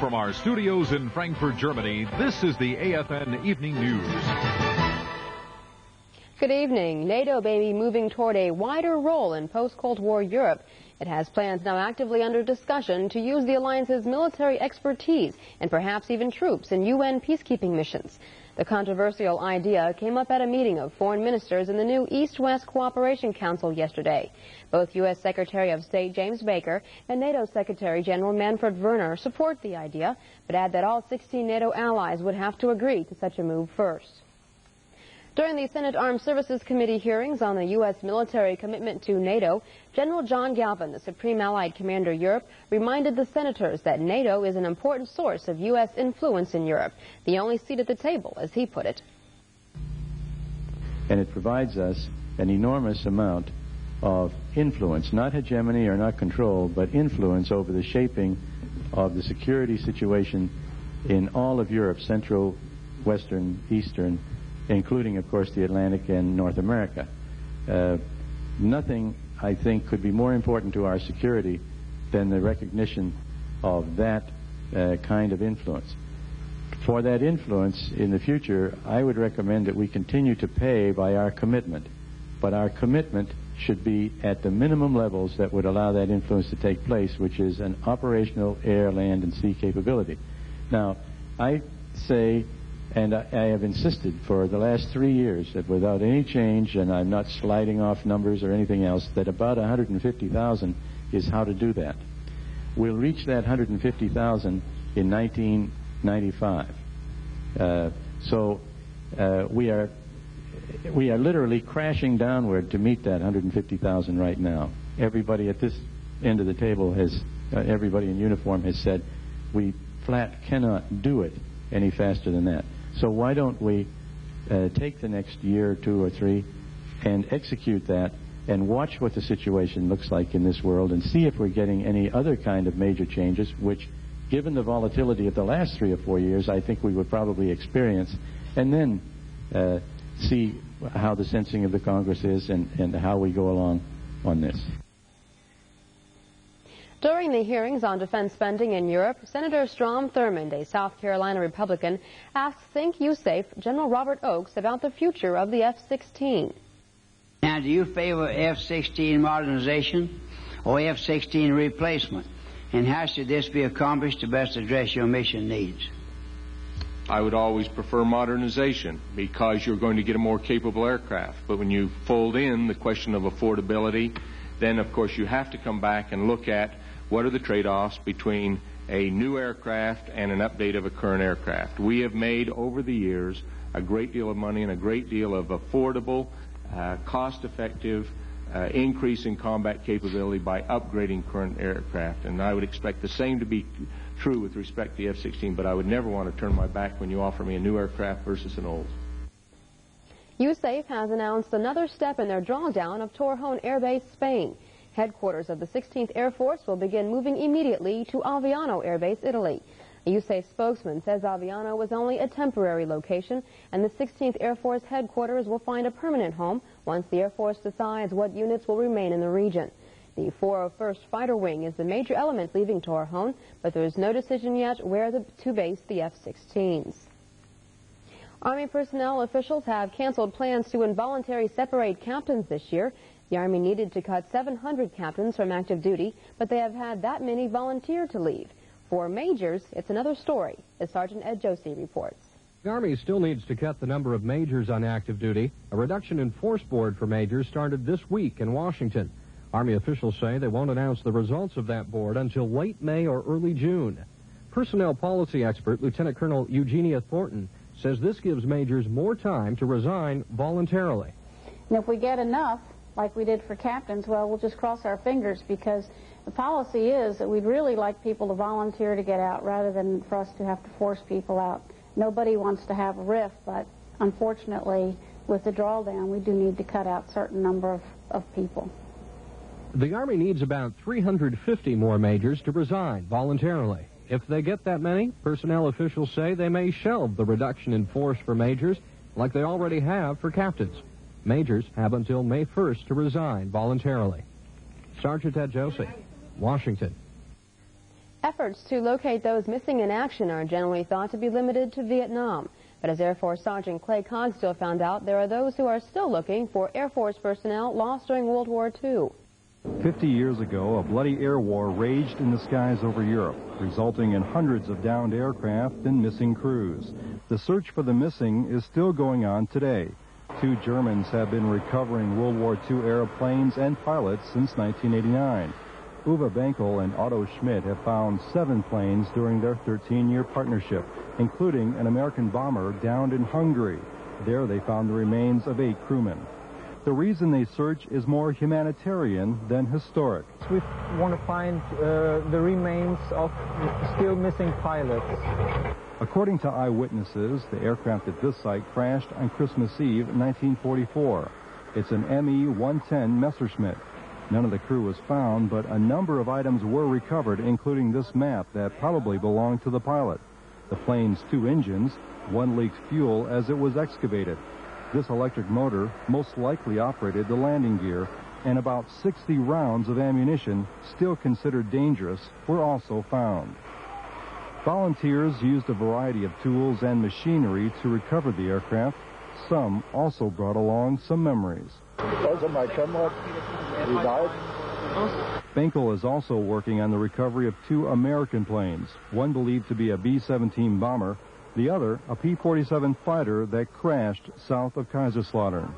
From our studios in Frankfurt, Germany, this is the AFN Evening News. Good evening. NATO may be moving toward a wider role in post-Cold War Europe. It has plans now actively under discussion to use the alliance's military expertise and perhaps even troops in UN peacekeeping missions. The controversial idea came up at a meeting of foreign ministers in the new East-West Cooperation Council yesterday. Both U.S. Secretary of State James Baker and NATO Secretary General Manfred Werner support the idea, but add that all 16 NATO allies would have to agree to such a move first. During the Senate Armed Services Committee hearings on the U.S. military commitment to NATO, General John Galvin, the Supreme Allied Commander Europe, reminded the senators that NATO is an important source of U.S. influence in Europe, the only seat at the table, as he put it. And it provides us an enormous amount of influence, not hegemony or not control, but influence over the shaping of the security situation in all of Europe, Central, Western, Eastern, including, of course, the Atlantic and North America. Nothing, I think, could be more important to our security than the recognition of that kind of influence. For that influence in the future, I would recommend that we continue to pay by our commitment, but our commitment should be at the minimum levels that would allow that influence to take place, which is an operational air, land, and sea capability. Now, I say, and I have insisted for the last 3 years that without any change, and I'm not sliding off numbers or anything else, that about 150,000 is how to do that. We'll reach that 150,000 in 1995. We are literally crashing downward to meet that 150,000 right now. Everybody at this end of the table has, everybody in uniform has said, we flat cannot do it any faster than that. So why don't we take the next year or 2 or 3 and execute that and watch what the situation looks like in this world and see if we're getting any other kind of major changes, which, given the volatility of the last 3 or 4 years, I think we would probably experience, and then see how the sensing of the Congress is and how we go along on this. During the hearings on defense spending in Europe, Senator Strom Thurmond, a South Carolina Republican, asked Think USAFE General Robert Oakes about the future of the F-16. Now, do you favor F-16 modernization or F-16 replacement? And how should this be accomplished to best address your mission needs? I would always prefer modernization because you're going to get a more capable aircraft. But when you fold in the question of affordability, then of course you have to come back and look at what are the trade-offs between a new aircraft and an update of a current aircraft. We have made over the years a great deal of money and a great deal of affordable, cost-effective increase in combat capability by upgrading current aircraft. And I would expect the same to be true with respect to the F-16, but I would never want to turn my back when you offer me a new aircraft versus an old. USAFE has announced another step in their drawdown of Torrejon Air Base, Spain. Headquarters of the 16th Air Force will begin moving immediately to Aviano Air Base, Italy. A USAFE spokesman says Aviano was only a temporary location, and the 16th Air Force headquarters will find a permanent home once the Air Force decides what units will remain in the region. The 401st Fighter Wing is the major element leaving Torrejon, but there is no decision yet where to base the F-16s. Army personnel officials have canceled plans to involuntarily separate captains this year. The Army needed to cut 700 captains from active duty, but they have had that many volunteer to leave. For majors, it's another story, as Sergeant Ed Josie reports. The Army still needs to cut the number of majors on active duty. A reduction in force board for majors started this week in Washington. Army officials say they won't announce the results of that board until late May or early June. Personnel policy expert Lieutenant Colonel Eugenia Thornton says this gives majors more time to resign voluntarily. And if we get enough, like we did for captains, well, we'll just cross our fingers, because the policy is that we'd really like people to volunteer to get out rather than for us to have to force people out. Nobody wants to have a rift, but unfortunately, with the drawdown, we do need to cut out a certain number of people. The Army needs about 350 more majors to resign voluntarily. If they get that many, personnel officials say they may shelve the reduction in force for majors like they already have for captains. Majors have until May 1st to resign voluntarily. Sergeant Ed Josie, Washington. Efforts to locate those missing in action are generally thought to be limited to Vietnam. But as Air Force Sergeant Clay Cogsdill found out, there are those who are still looking for Air Force personnel lost during World War II. 50 years ago, a bloody air war raged in the skies over Europe, resulting in hundreds of downed aircraft and missing crews. The search for the missing is still going on today. 2 Germans have been recovering World War II airplanes and pilots since 1989. Uwe Benkel and Otto Schmidt have found 7 planes during their 13-year partnership, including an American bomber downed in Hungary. There they found the remains of 8 crewmen. The reason they search is more humanitarian than historic. We want to find the remains of still missing pilots. According to eyewitnesses, the aircraft at this site crashed on Christmas Eve, 1944. It's an ME-110 Messerschmitt. None of the crew was found, but a number of items were recovered, including this map that probably belonged to the pilot. The plane's 2 engines, one leaked fuel as it was excavated. This electric motor most likely operated the landing gear, and about 60 rounds of ammunition, still considered dangerous, were also found. Volunteers used a variety of tools and machinery to recover the aircraft. Some also brought along some memories. Those are my comrades who died. Benkel is also working on the recovery of 2 American planes, one believed to be a B-17 bomber, the other a P-47 fighter that crashed south of Kaiserslautern.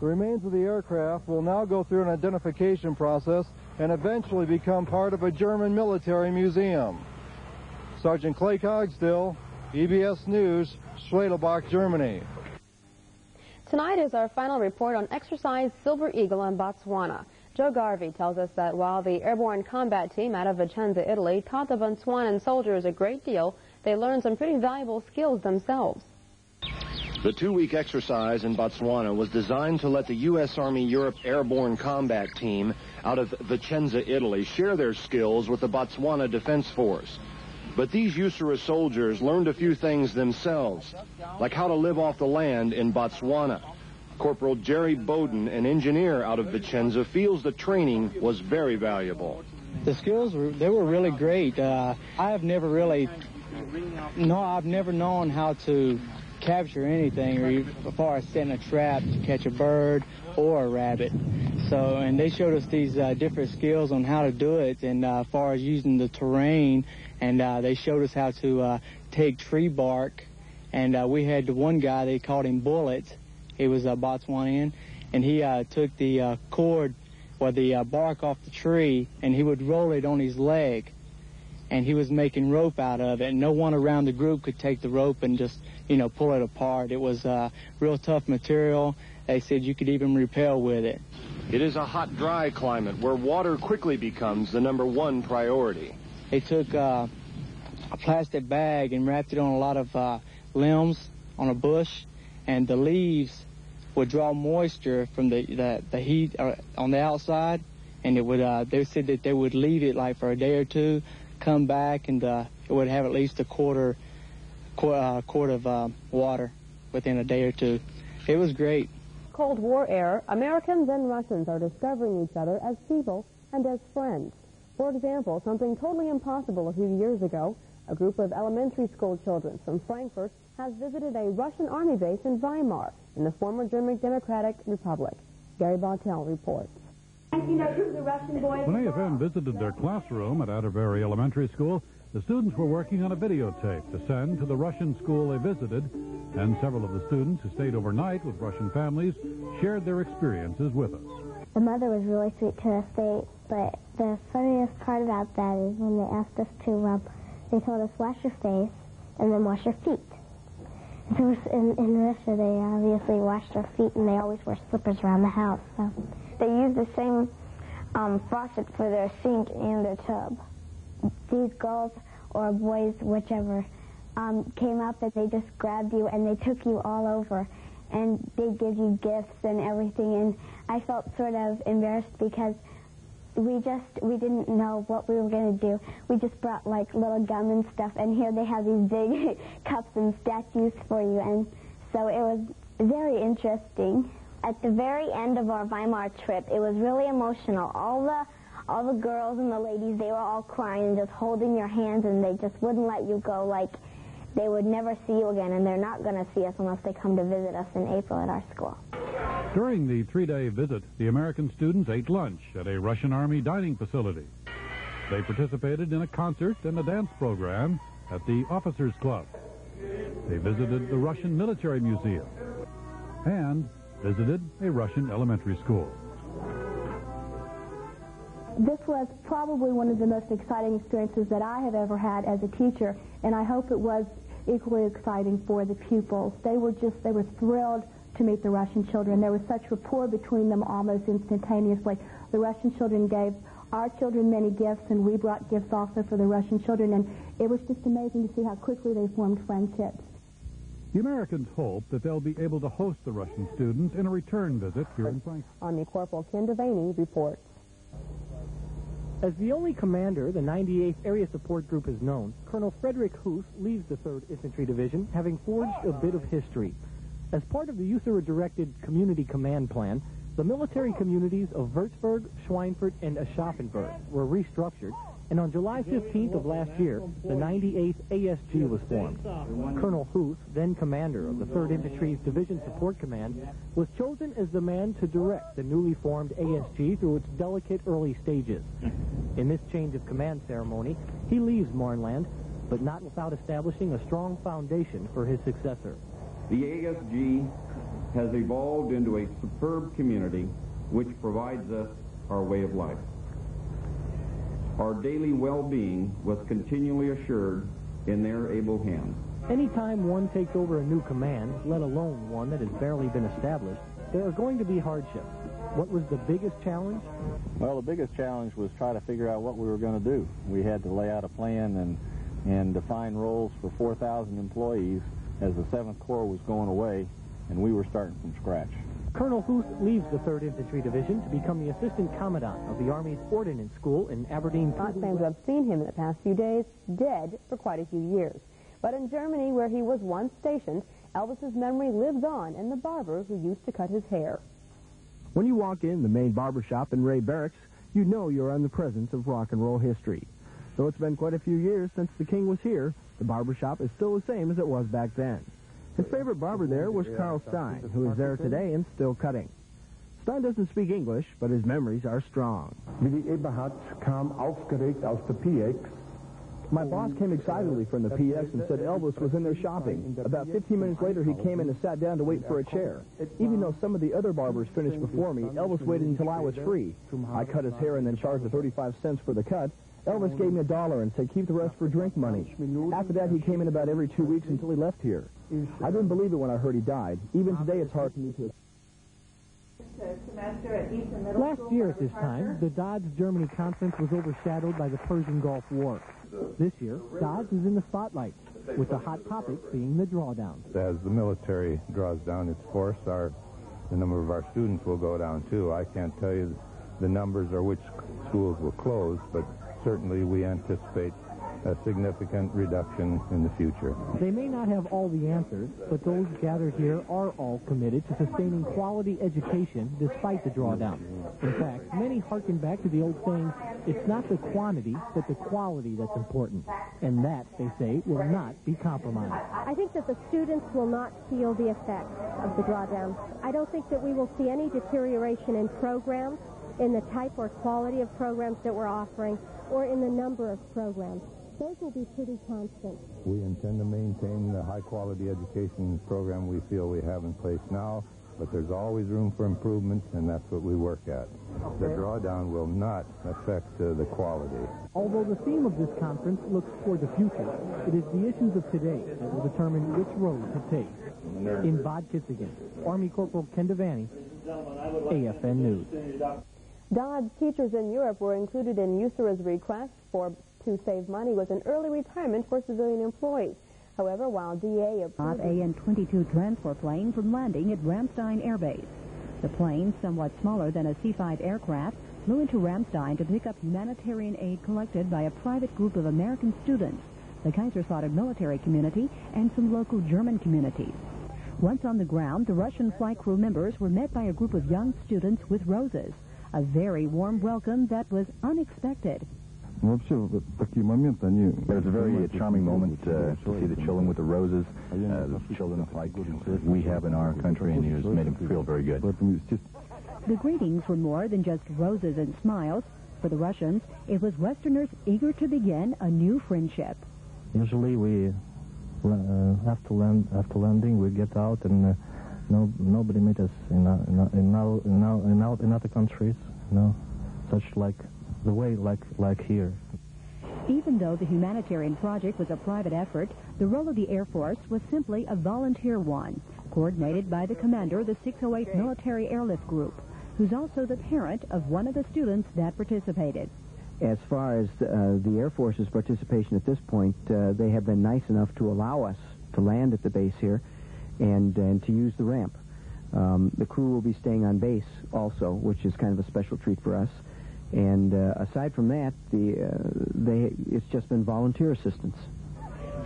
The remains of the aircraft will now go through an identification process and eventually become part of a German military museum. Sergeant Clay Cogsdill, EBS News, Schwedelbach, Germany. Tonight is our final report on Exercise Silver Eagle in Botswana. Joe Garvey tells us that while the airborne combat team out of Vicenza, Italy, taught the Botswanan soldiers a great deal, they learned some pretty valuable skills themselves. The 2-week exercise in Botswana was designed to let the U.S. Army Europe Airborne Combat Team out of Vicenza, Italy, share their skills with the Botswana Defense Force. But these USARA soldiers learned a few things themselves, like how to live off the land in Botswana. Corporal Jerry Bowden, an engineer out of Vicenza, feels the training was very valuable. The skills they were really great. I've never known how to capture anything, or as far as setting a trap to catch a bird or a rabbit. So, and they showed us these different skills on how to do it, and as far as using the terrain, and they showed us how to take tree bark, and we had one guy, they called him Bullet. He was a Botswanian, and he took the cord or the bark off the tree, and he would roll it on his leg, and he was making rope out of it, and no one around the group could take the rope and just, pull it apart. It was real tough material. They said you could even rappel with it. It is a hot, dry climate where water quickly becomes the #1 priority. They took a plastic bag and wrapped it on a lot of limbs on a bush, and the leaves would draw moisture from the heat on the outside, and it would. They said that they would leave it like for a day or two, come back, and it would have at least a quart of water within a day or two. It was great. Cold War era, Americans and Russians are discovering each other as people and as friends. For example, something totally impossible a few years ago, a group of elementary school children from Frankfurt has visited a Russian army base in Weimar, in the former German Democratic Republic. Gary Bartell reports. When AFN visited their classroom at Atterbury Elementary School, the students were working on a videotape to send to the Russian school they visited, and several of the students who stayed overnight with Russian families shared their experiences with us. The mother was really sweet to us, but the funniest part about that is when they asked us to, they told us wash your face and then wash your feet. So in Russia, they obviously wash their feet, and they always wear slippers around the house. So they use the same faucet for their sink and their tub. These girls or boys, whichever, came up and they just grabbed you and they took you all over, and they give you gifts and everything. And I felt sort of embarrassed because we didn't know what we were going to do. We just brought like little gum and stuff, and here they have these big cups and statues for you, and so it was very interesting. At the very end of our Weimar trip, it was really emotional. All all the girls and the ladies, they were all crying and just holding your hands, and they just wouldn't let you go, like they would never see you again, and they're not going to see us unless they come to visit us in April at our school. During the 3-day visit, the American students ate lunch at a Russian Army dining facility. They participated in a concert and a dance program at the Officers Club. They visited the Russian Military Museum and visited a Russian elementary school. This was probably one of the most exciting experiences that I have ever had as a teacher, and I hope it was equally exciting for the pupils. They were thrilled to meet the Russian children. There was such rapport between them almost instantaneously. The Russian children gave our children many gifts, and we brought gifts also for the Russian children, and it was just amazing to see how quickly they formed friendships. The Americans hope that they'll be able to host the Russian students in a return visit here in Frankfurt. Army Corporal Ken Devaney reports. As the only commander the 98th Area Support Group is known, Colonel Frederick Hoos leaves the 3rd Infantry Division, having forged a bit of history. As part of the USARA-directed Community Command Plan, the military communities of Würzburg, Schweinfurt, and Aschaffenburg were restructured, and on July 15th of last year, the 98th ASG was formed. Colonel Hoos, then commander of the 3rd Infantry's Division Support Command, was chosen as the man to direct the newly formed ASG through its delicate early stages. In this change of command ceremony, he leaves Marnland, but not without establishing a strong foundation for his successor. The ASG has evolved into a superb community which provides us our way of life. Our daily well-being was continually assured in their able hands. Anytime one takes over a new command, let alone one that has barely been established, there are going to be hardships. What was the biggest challenge? Well, the biggest challenge was try to figure out what we were going to do. We had to lay out a plan and define roles for 4,000 employees as the 7th Corps was going away, and we were starting from scratch. Colonel Hoos leaves the 3rd Infantry Division to become the Assistant Commandant of the Army's Ordnance School in Aberdeen. Not fans have seen him in the past few days, dead for quite a few years. But in Germany, where he was once stationed, Elvis's memory lives on in the barber who used to cut his hair. When you walk in the main barber shop in Ray Barracks, you know you're in the presence of rock and roll history. Though it's been quite a few years since the King was here, the barber shop is still the same as it was back then. His favorite barber there was Carl Stein, who is there today and still cutting. Stein doesn't speak English, but his memories are strong. My boss came excitedly from the PX and said Elvis was in there shopping. About 15 minutes later, he came in and sat down to wait for a chair. Even though some of the other barbers finished before me, Elvis waited until I was free. I cut his hair and then charged the 35 cents for the cut. Elvis gave me $1 and said keep the rest for drink money. After that, he came in about every 2 weeks until he left here. I didn't believe it when I heard he died. Even today, it's hard for me to... Last year at this time, the Dodds Germany conference was overshadowed by the Persian Gulf War. This year, Dodds is in the spotlight, with the hot topic being the drawdown. As the military draws down its force, the number of our students will go down too. I can't tell you the numbers or which schools will close, but certainly we anticipate a significant reduction in the future. They may not have all the answers, but those gathered here are all committed to sustaining quality education despite the drawdown. In fact, many hearken back to the old saying, it's not the quantity, but the quality that's important. And that, they say, will not be compromised. I think that the students will not feel the effects of the drawdown. I don't think that we will see any deterioration in programs, in the type or quality of programs that we're offering, or in the number of programs. Those will be pretty constant. We intend to maintain the high-quality education program we feel we have in place now, but there's always room for improvement, and that's what we work at. The drawdown will not affect the quality. Although the theme of this conference looks toward the future, it is the issues of today that will determine which road to take. In Bad Kitzigen, Army Corporal Ken Devaney, AFN News. Dodds teachers in Europe were included in USARA's request to save money with an early retirement for civilian employees. However, while DA approved... AN-22 transfer plane from landing at Ramstein Air Base. The plane, somewhat smaller than a C-5 aircraft, flew into Ramstein to pick up humanitarian aid collected by a private group of American students, the Kaiserslautern military community, and some local German communities. Once on the ground, the Russian flight crew members were met by a group of young students with roses. a very warm welcome that was unexpected. It was a very charming moment to see the children with the roses, the children like we have in our country, and it made them feel very good. The greetings were more than just roses and smiles. For the Russians, it was Westerners eager to begin a new friendship. Usually we, after landing, we get out and nobody meet us in other countries, such like the way like here. Even though the humanitarian project was a private effort, the role of the Air Force was simply a volunteer one, coordinated by the commander of the 608 Military Airlift Group, who's also the parent of one of the students that participated. As far as the Air Force's participation at this point, they have been nice enough to allow us to land at the base here and to use the ramp. The crew will be staying on base also, which is kind of a special treat for us. And aside from that, it's just been volunteer assistance.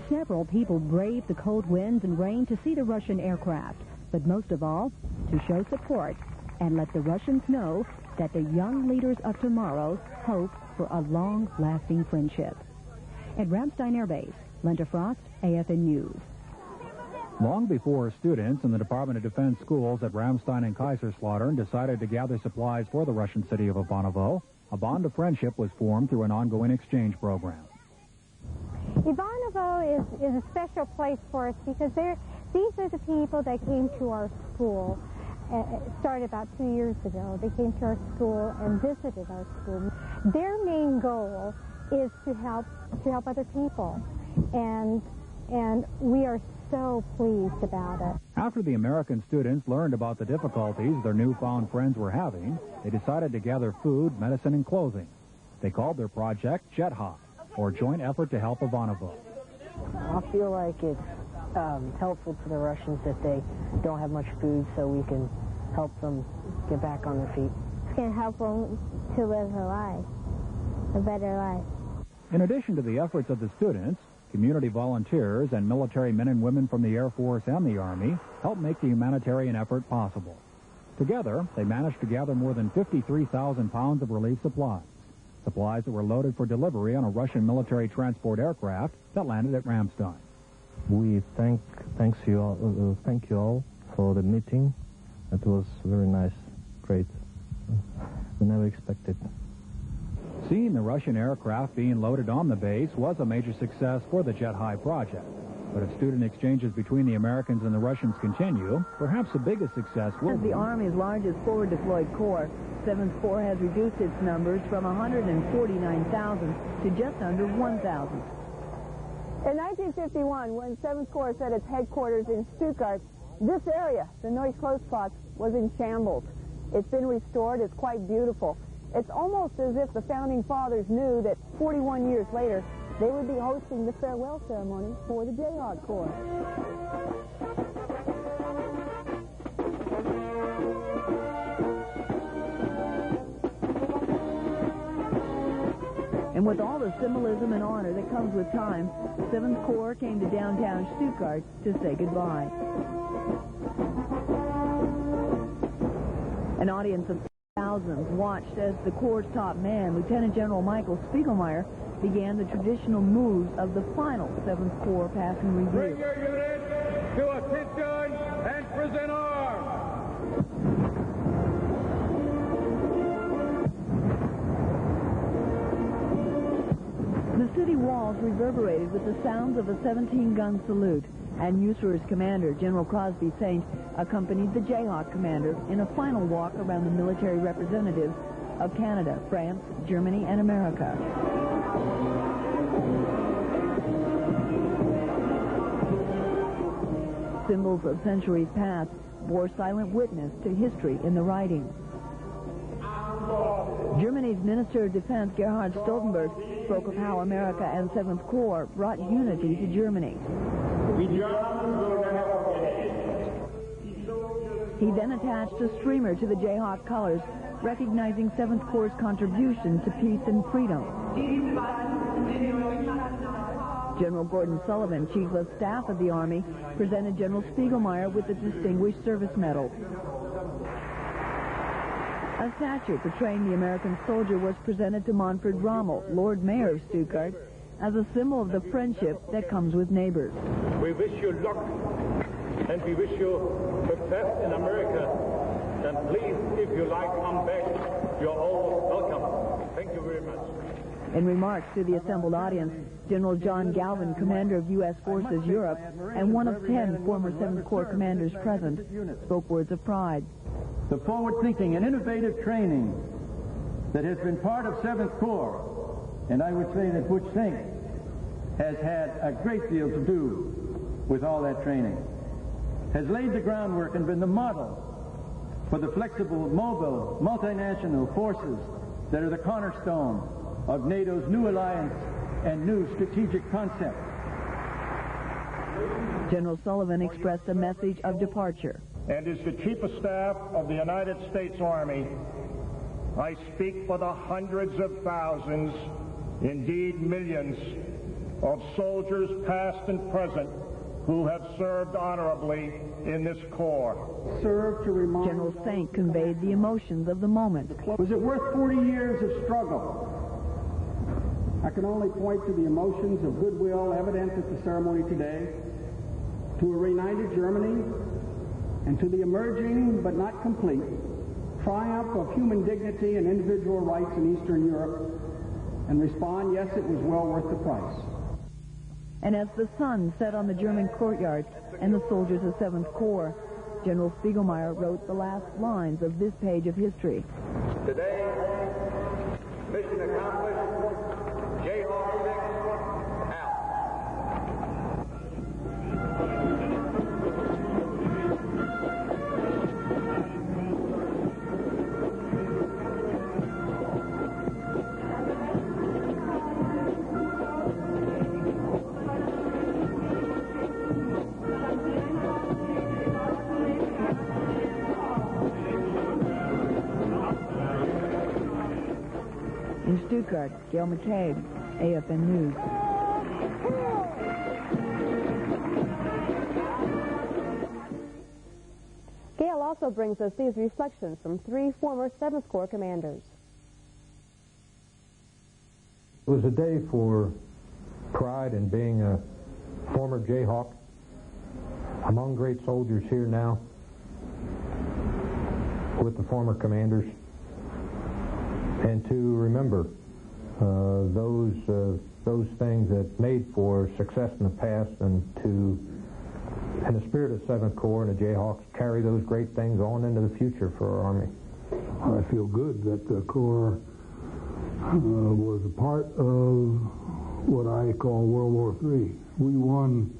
Several people braved the cold winds and rain to see the Russian aircraft, but most of all, to show support and let the Russians know that the young leaders of tomorrow hope for a long-lasting friendship. At Ramstein Air Base, Linda Frost, AFN News. Long before students in the Department of Defense schools at Ramstein and Kaiserslautern decided to gather supplies for the Russian city of Ivanovo, a bond of friendship was formed through an ongoing exchange program. Ivanovo is a special place for us because these are the people that came to our school. It started about 2 years ago. They came to our school and visited our school. Their main goal is to help other people, and we are so pleased about it. After the American students learned about the difficulties their newfound friends were having, they decided to gather food, medicine, and clothing. They called their project Jet Hop, or Joint Effort to Help Ivanovo. I feel like it's helpful to the Russians that they don't have much food, so we can help them get back on their feet. It's going to help them to live a better life. In addition to the efforts of the students, community volunteers and military men and women from the Air Force and the Army helped make the humanitarian effort possible. Together, they managed to gather more than 53,000 pounds of relief supplies that were loaded for delivery on a Russian military transport aircraft that landed at Ramstein. We thank you all for the meeting. It was very nice, great. We never expected. Seeing the Russian aircraft being loaded on the base was a major success for the Jet High project. But if student exchanges between the Americans and the Russians continue, perhaps the biggest success will As the Army's largest forward deployed corps, 7th Corps has reduced its numbers from 149,000 to just under 1,000. In 1951, when 7th Corps set its headquarters in Stuttgart, this area, the Neuschloss, was in shambles. It's been restored. It's quite beautiful. It's almost as if the Founding Fathers knew that 41 years later, they would be hosting the farewell ceremony for the Jayhawk Corps. And with all the symbolism and honor that comes with time, 7th Corps came to downtown Stuttgart to say goodbye. An audience of thousands watched as the Corps' top man, Lieutenant General Michael Spiegelmeier, began the traditional moves of the final 7th Corps passing review. Bring your unit to attention and present arms. The city walls reverberated with the sounds of a 17-gun salute, and USAR's commander, General Crosby Saint, accompanied the Jayhawk commander in a final walk around the military representatives of Canada, France, Germany, and America. Symbols of centuries past bore silent witness to history in the writing. Germany's Minister of Defense, Gerhard Stoltenberg, spoke of how America and 7th Corps brought unity to Germany. He then attached a streamer to the Jayhawk colors, recognizing 7th Corps' contribution to peace and freedom. General Gordon Sullivan, Chief of Staff of the Army, presented General Spiegelmeier with the Distinguished Service Medal. A A statue portraying the American soldier was presented to Manfred Rommel, Lord Mayor of Stuttgart, as a symbol of the friendship that comes with neighbors. We wish you luck, and we wish you success in America. And please, if you like, come back. You're always welcome. Thank you very much. In remarks to the assembled audience, General John Galvin, commander of U.S. Forces Europe, and one of 10 former 7th Corps commanders present, spoke words of pride. The forward-thinking and innovative training that has been part of 7th Corps, and I would say that Butch Sink has had a great deal to do with all that training, has laid the groundwork and been the model for the flexible, mobile, multinational forces that are the cornerstone of NATO's new alliance and new strategic concept. General Sullivan expressed a message of departure. And as the Chief of Staff of the United States Army, I speak for the hundreds of thousands, indeed millions, of soldiers past and present who have served honorably in this Corps. Serve to remind General Saint conveyed the emotions of the moment. Was it worth 40 years of struggle? I can only point to the emotions of goodwill evident at the ceremony today, to a reunited Germany, and to the emerging but not complete triumph of human dignity and individual rights in Eastern Europe, and respond, yes, it was well worth the price. And as the sun set on the German courtyard and the soldiers of 7th Corps, General Spiegelmeier wrote the last lines of this page of history. Today, mission accomplished. Jayhawk 6 out. In Stuttgart, Gail McCabe, AFN News. Gail also brings us these reflections from 3 former 7th Corps commanders. It was a day for pride in being a former Jayhawk, among great soldiers here now with the former commanders, and to remember those things that made for success in the past, and to, in the spirit of 7th Corps and the Jayhawks, carry those great things on into the future for our Army. I feel good that the Corps was a part of what I call World War III. We won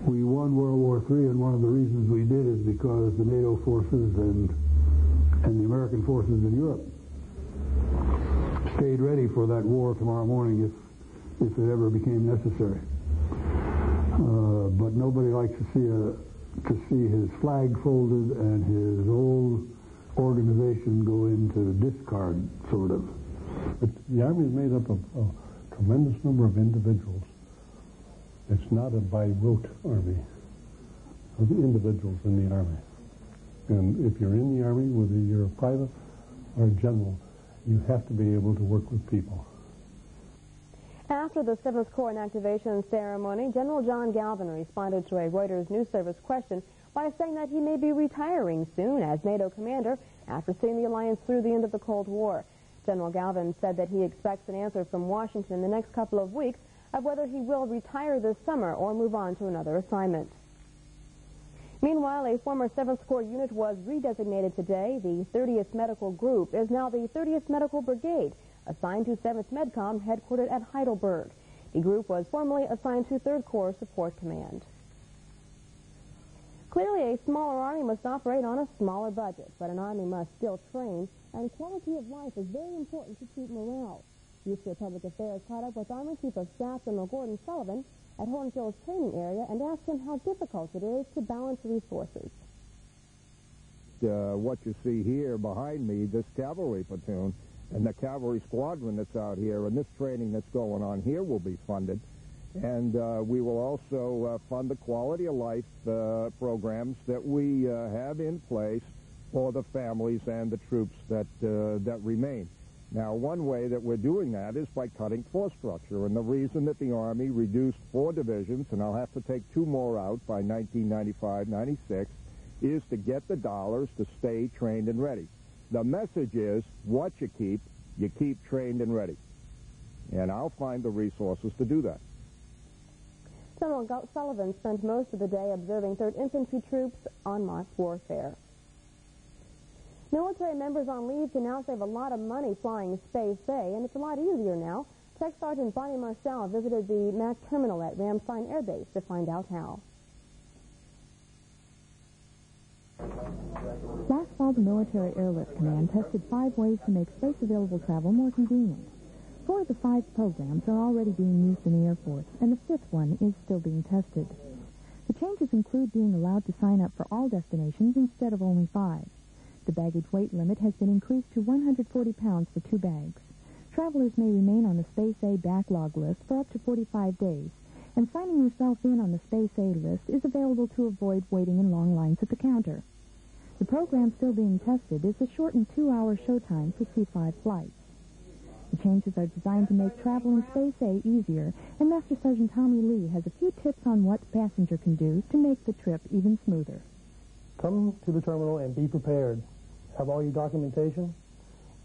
World War III, and one of the reasons we did is because the NATO forces and the American forces in Europe stayed ready for that war tomorrow morning if it ever became necessary. But nobody likes to see his flag folded and his old organization go into discard, sort of. But the Army is made up of a tremendous number of individuals. It's not a by-rote Army of individuals in the Army. And if you're in the Army, whether you're a private or a general, you have to be able to work with people. After the 7th Corps inactivation ceremony, General John Galvin responded to a Reuters News Service question by saying that he may be retiring soon as NATO commander after seeing the alliance through the end of the Cold War. General Galvin said that he expects an answer from Washington in the next couple of weeks of whether he will retire this summer or move on to another assignment. Meanwhile, a former 7th Corps unit was redesignated today. The 30th Medical Group is now the 30th Medical Brigade, assigned to 7th Medcom, headquartered at Heidelberg. The group was formerly assigned to 3rd Corps Support Command. Clearly, a smaller Army must operate on a smaller budget, but an Army must still train, and quality of life is very important to keep morale. Future Public Affairs caught up with Army Chief of Staff General Gordon Sullivan at Hornfield's training area and asked him how difficult it is to balance resources. What you see here behind me, this cavalry platoon and the cavalry squadron that's out here, and this training that's going on here will be funded. And we will also fund the quality of life programs that we have in place for the families and the troops that remain. Now, one way that we're doing that is by cutting force structure, and the reason that the Army reduced 4 divisions, and I'll have to take 2 more out by 1995-96, is to get the dollars to stay trained and ready. The message is, what you keep trained and ready. And I'll find the resources to do that. General Sullivan spent most of the day observing 3rd Infantry troops on mock warfare. Military members on leave can now save a lot of money flying Space A, and it's a lot easier now. Tech Sergeant Bonnie Marcel visited the MAC terminal at Ramstein Air Base to find out how. Last fall, the Military Airlift Command tested 5 ways to make space-available travel more convenient. 4 of the 5 programs are already being used in the Air Force, and the 5th one is still being tested. The changes include being allowed to sign up for all destinations instead of only 5. The baggage weight limit has been increased to 140 pounds for 2 bags. Travelers may remain on the Space A backlog list for up to 45 days, and signing yourself in on the Space A list is available to avoid waiting in long lines at the counter. The program still being tested is the shortened 2-hour showtime for C-5 flights. The changes are designed to make travel in Space A easier, and Master Sergeant Tommy Lee has a few tips on what the passenger can do to make the trip even smoother. Come to the terminal and be prepared. Have all your documentation.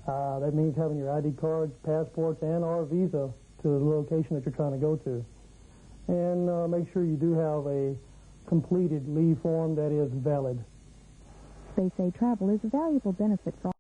That means having your ID cards, passports, and or visa to the location that you're trying to go to. And make sure you do have a completed leave form that is valid. Space A travel is a valuable benefit for